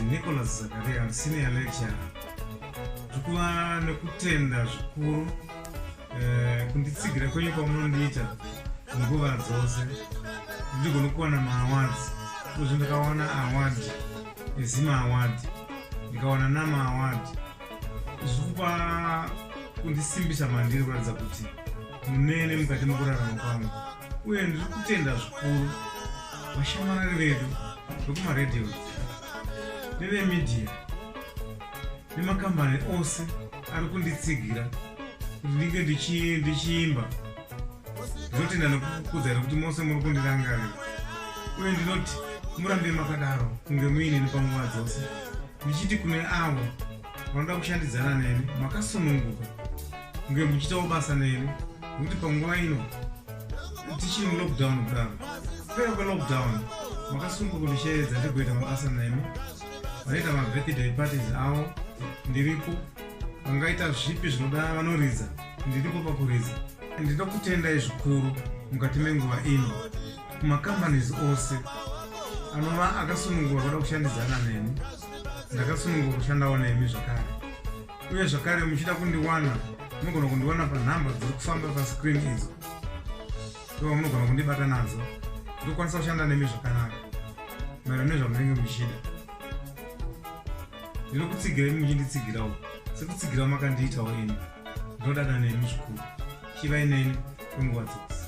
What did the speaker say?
Nicholas Zakaria, senior lecturer. Tukuwa nekutenda zvikuru kunditsigira kwenye kwamunondiita nguva dzose ndigona kuwana maawards kuzvi ndakawana award ezima award ndikawana nama award zvikupa kundisimbisa mandiri kuratidza kuti munene mukati mekurarama kwangu uye ndiri kutenda zvikuru vashamarari vedu vekumaredhiyo nevemedia nemakambani ose ari kunditsigira kuti ndinge ndichiimba. Ndinotenda nekukudzai kuti mose muri kundirangarira uye ndinoti murambe makadaro kunge muine nepanguva dzose ndichiti kune avo vanoda kushandidzana neni makasununguka kunge muchitawo basa neni nekuti panguva ino tichiri mulockdown kudaro. Kupera kwelockdown makasununguka kundisheedza ndigoita mabasa nemi vanoita mabirthday parties avo ndiripo, vangaita zvipi zvinoda vanoridza ndiripo pakuridza. Ndinoda kutendai zvikuru mukati menguva ino kumacompanies ose anova akasununguka kuda kushandidzana neni. Ndakasununguka kushandawo nemi zvakare uye zvakare muchida kundiwana munogona kundiwana panhamba dziri kufamba pascreen idzo ivo munogona kundibata nadzo ndokwanisa kushanda nemi zvakanaka maererano nezvamunenge muchida. Ndinokutsigirai muchinditsigirawo sekutsigirawo makandiitawo ini. Ndinodada nemi zvikuru. Chivai neni kwenguva dzose.